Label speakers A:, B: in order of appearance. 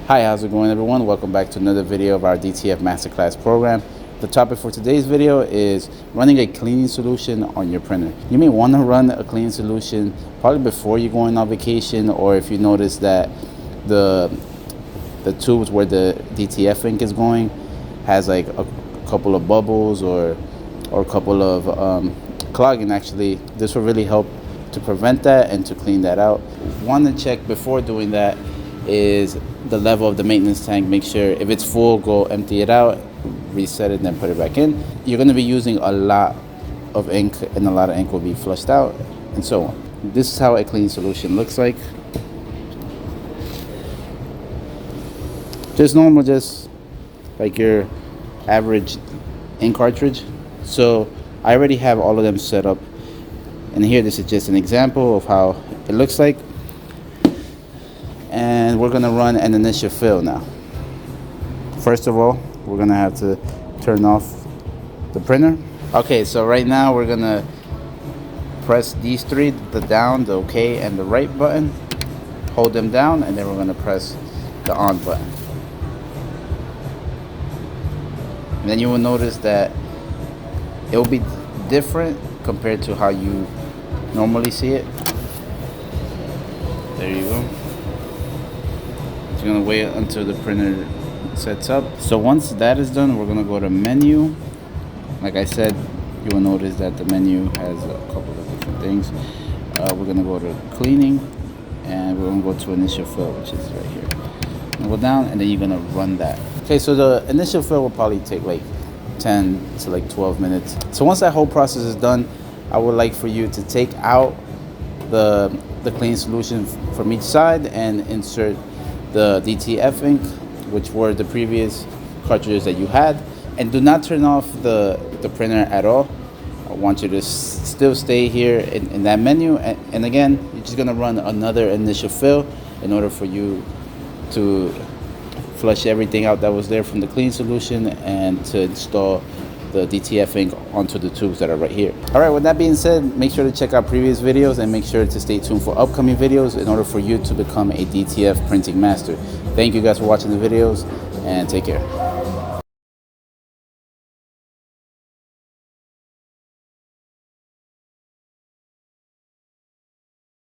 A: Hi, how's it going everyone? Welcome back to another video of our DTF Masterclass program. The topic for today's video is running a cleaning solution on your printer. You may want to run a cleaning solution probably before you're going on vacation, or if you notice that the tubes where the DTF ink is going has like a couple of bubbles or a couple of clogging. Actually, this will really help to prevent that and to clean that out. Want to check before doing that is the level of the maintenance tank. Make sure if it's full, go empty it out, reset it, then put it back in. You're going to be using a lot of ink, and a lot of ink will be flushed out, and so on. This is how a clean solution looks like. Just normal, just like your average ink cartridge. So I already have all of them set up, and here this is just an example of how it looks like. And we're gonna run an initial fill now. First of all, we're gonna have to turn off the printer. Okay, so right now we're gonna press these three, the down, the OK, and the right button. Hold them down, and then we're gonna press the on button. And then you will notice that it will be different compared to how you normally see it. There you go. You're gonna wait until the printer sets up. So once that is done, we're gonna go to menu. Like I said, you will notice that the menu has a couple of different things. We're gonna go to cleaning, and we're gonna go to initial fill, which is right here. And go down, and then you're gonna run that. Okay, so the initial fill will probably take like 10 to like 12 minutes. So once that whole process is done, I would like for you to take out the clean solution from each side and insert the DTF ink, which were the previous cartridges that you had, and do not turn off the printer at all. I want you to still stay here in that menu, and again, you're just gonna run another initial fill in order for you to flush everything out that was there from the clean solution and to install the DTF ink onto the tubes that are right here. All right, with that being said, make sure to check out previous videos and make sure to stay tuned for upcoming videos in order for you to become a DTF printing master. Thank you guys for watching the videos, and take care.